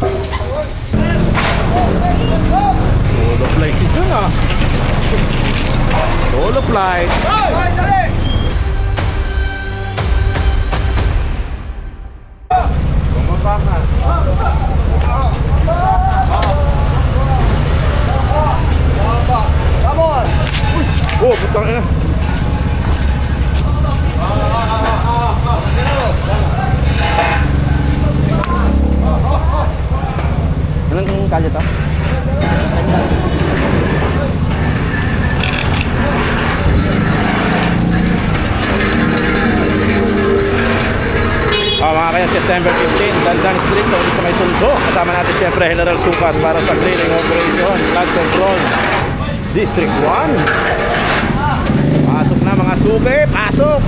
Solo flight si Jun ah. Solo flight. Oh, putang ina. Anong kalye to? Mga kaya September 15, Dandan Street, so sa may Tondo. Kasama natin siyempre General Sukat para sa clearing operation, flood control, District 1. Pasok na mga suki, pasok!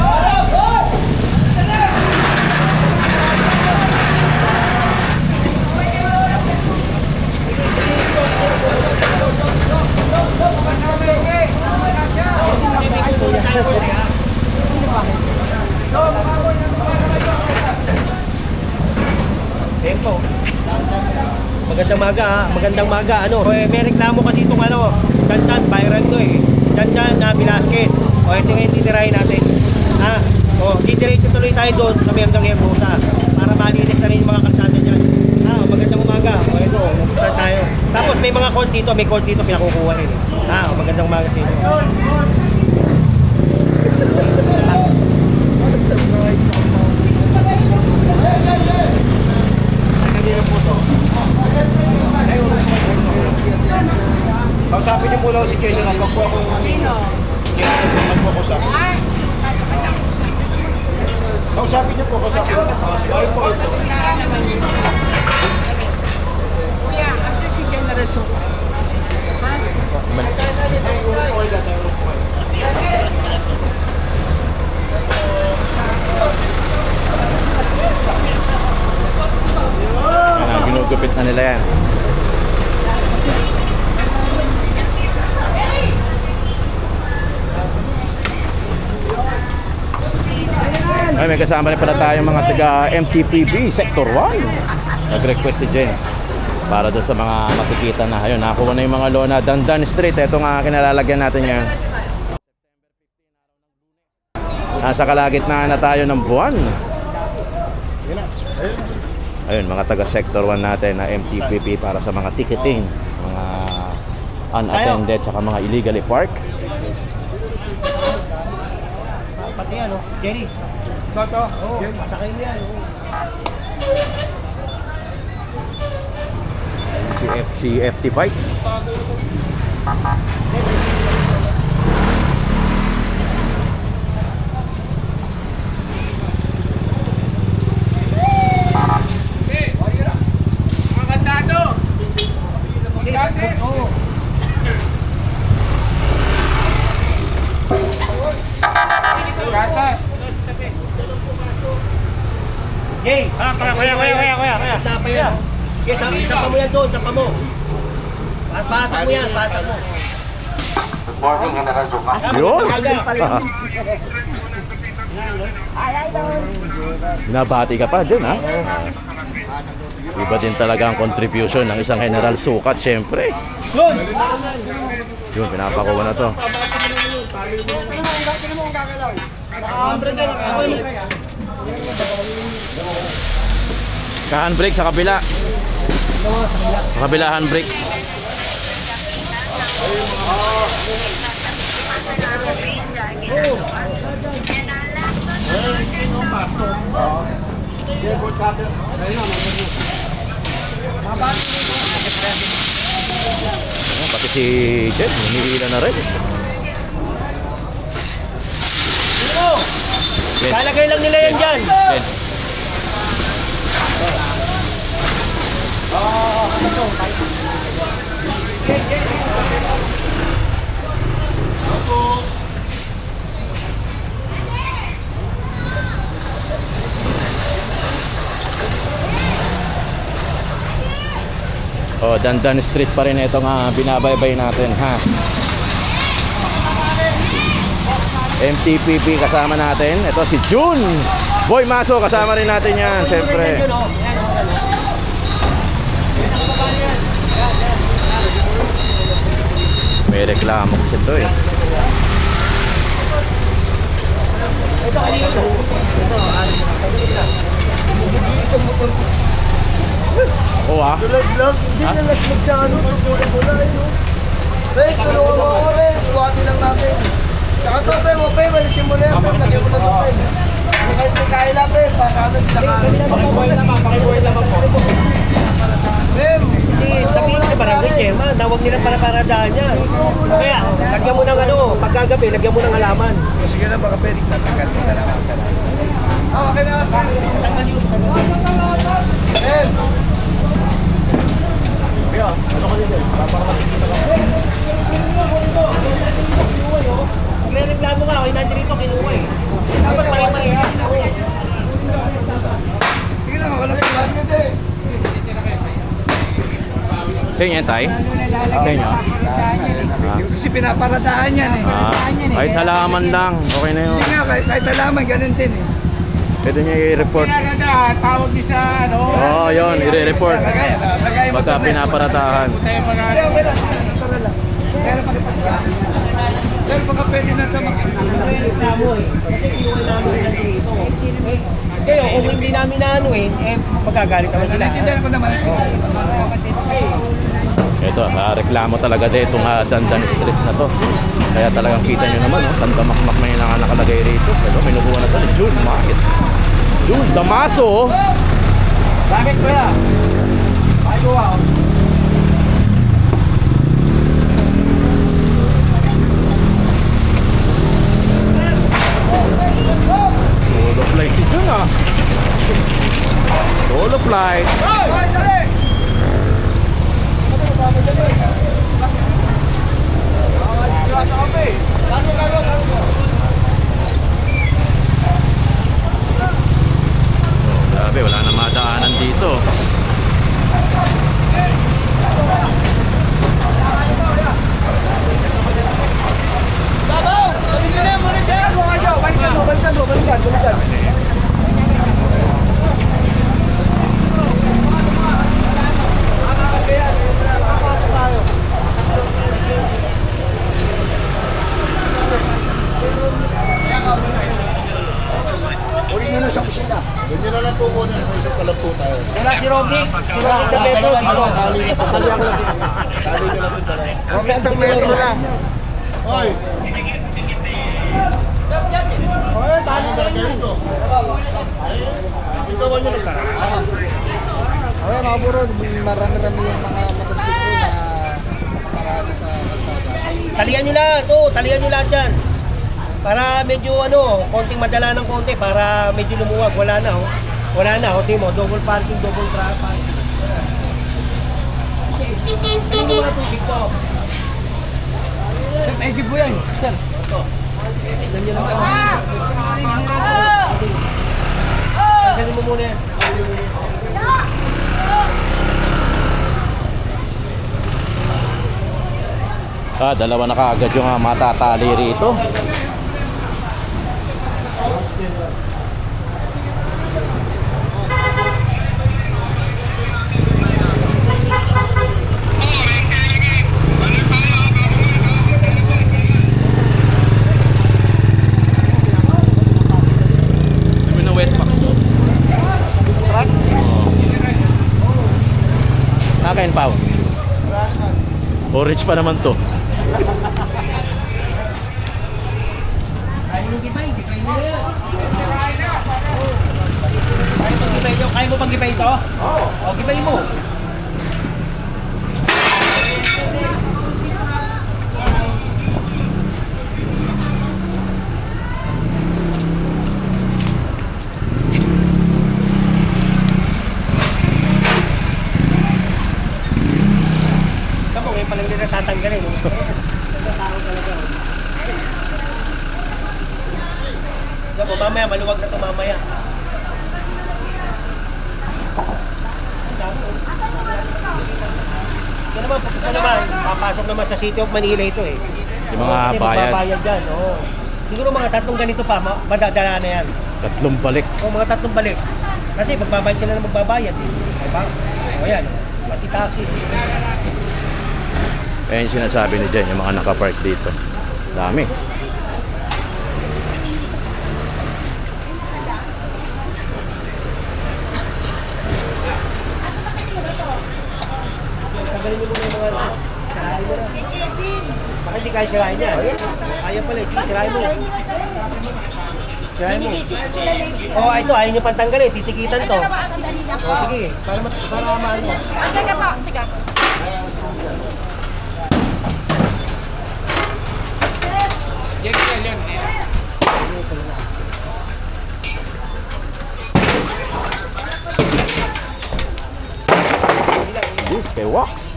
Tempo. Magandang maga ha. Magandang maga. May reklamo kasi itong Dandan, viral to eh. Dandan na Velasquez. Ito ngayon titirahin natin. Didiretso tuloy tayo doon sa may hanggang Hermosa para malinis na rin yung mga kalsada dyan. Magandang umaga. Ito, mag-start tayo. Tapos may mga call dito, pinakukuha rin. Magandang umaga sa inyo. Kausapin niyo po daw si General. Wag po akong General sa magpakusap. Kausapin niyo po, kausapin niyo po. Ayun po, ayun po. Kuya, asa si General Soka? Ginugupit na nila yan. Ay, may kasama rin pala tayong mga taga MTPB Sector 1. Nag-request si Jen para doon sa mga makikita na. Ayun, nakakuha na yung mga lona Dandan Street. Ito nga kinalalagyan natin yan. Nasa kalagitnaan na tayo ng buwan. Ayun, mga taga Sector 1 natin na MTPB para sa mga ticketing, mga unattended, saka mga illegally park. Pati Jerry. Toto. Sakay mo yan. Si FT Bike. Yay! Kuya. Tapa yan. Sige, sapa mo yan doon, sapa mo. Patak mo yan, patak mo. Morning, General Sukat. Yun! Binabati ka pa dyan, ha? Iba din talaga ang contribution ng isang General Sukat, syempre. Yun, pinapakuha na to. Ka-handbrake sa kabila. Sa kabila handbrake. Pati si Jen, humihila na rin. Lalagay lang nila yan dyan. Jen. Oh, Dandan Street pa rin itong binabaybay natin, ha. MTPB kasama natin. Ito si Jun Boy Maso, kasama rin natin yan, siyempre. Nagre-reklamo kasi ito eh. Ito kanina to. Isang motor ko. Oo ah. Lag, hindi Ha? na laglag sa ano. Wala yun. Res, tulungan mo ako, Res. Buhati lang natin. Saka to, Pe, mo, Pe, walisin mo na yan. Pe, lagyan mo na to, Pe. Kahit may kaila, Pe, para ano sila ka. Pakibuhay naman po. Pe, hindi, sabihin sa barangay, Chema, na huwag nilang para-paradaan yan. Kaya, lagyan mo ng ano, pagkagabi, lagyan mo ng halaman. Sige na, baka pwede tatagal mo na lang ang sarap. Okay na, tanggal yun. Pe, Kaya, ano ka dito? Paparakakita ka. nagre-reklamo nga, okay, nandito kinuha eh. Dapat pare-pareha. Sige lang, wala ka lang yun eh. Sa inyo yan, Tay? Sa inyo? Kasi pinaparadahan yan eh. Kahit halaman lang, okay na yun. Hindi nga, kahit alaman, ganun din eh. Pwede nyo i-report. Tawag niyo sa ano. Oo, yun, i-report. Lagay mo Pagka pinaparatahan. Tayo mag-ano. Pero baka pwede na ito magreklamo eh. Kasi kinuha namin nandito. Kaya kung hindi namin na ano eh, magagalit naman sila. Naintindihan ko naman. Ito, reklamo talaga dito itong Dandan Street na to. Kaya talagang kita nyo naman, oh, Tandamakmak may nakalagay rito. Pero minubuhan na to ni June Market. June Damaso. Bakit kuya? Pakibuha. Solo flight si June ah. Solo flight. Grabe, wala na madaanan dito. Uli nyo lang sa kusina. Ganyan na lang po ko na. May isang talab po tayo. Wala si Rocky. Si Rocky sa Petro dito. Tali ako lang si Tali nyo lang po talaga. Rocky sa Petro lang. Hoy! Hoy, tali na gagawin ko. Ay, ikawan nyo lang lang. Okay, mga buro, marami-rami yung mga motorsiklo na parada sa kalsada. Talian nyo lahat. Oo, talian nyo lahat dyan. Para medyo ano, konting madala ng konti para medyo lumuwag. Wala na oh. Wala na oh, Timo. Double parking, double parking. Ano yung mga tubig to? Sir, thank you po yan. Sir. Ganyan lang ako. Ganyan mo muna yan. Dalawa na kaagad yung matatali rito. May na wet pack doon. Nakain pa. Orange pa naman to. Kaya mo gibay, gibay mo yan. Kaya mo pang gibay ito? Oo. O, gibay mo. Tama, ngayon palang nila tatanggalin. Tao talaga. Diba, mamaya, maluwag na ito mamaya. Ito naman, pupunta naman, papasok naman sa City of Manila ito eh. Yung mga Kasi bayad. magbabayad dyan, oo. Siguro mga tatlong ganito pa, madadala na yan. Tatlong balik. O mga tatlong balik. Kasi magbabayad sila na magbabayad eh. Diba? O yan, pati taxi. Ayan yung sinasabi ni Jen, yung mga nakapark dito. Dami. Tagalin mo muna yung mga ano. Sirahin mo na. Baka hindi kaya sirahin yan. Ayaw pala, sige, sirahin mo. Sirahin mo. Oh, ito, ayaw nyo pantanggalin. Titikitan to. Oh, sige, para maano. Teka po, teka. Yan. This kay Wax.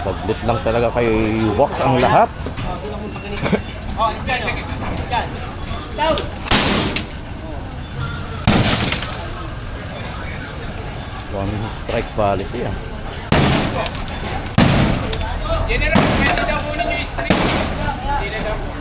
Saglit lang talaga kay Wax ang lahat. Oh, dyan, oh. Dyan. Down. One strike policy ah. General, pwede daw kunin yung screen. Hindi na daw po.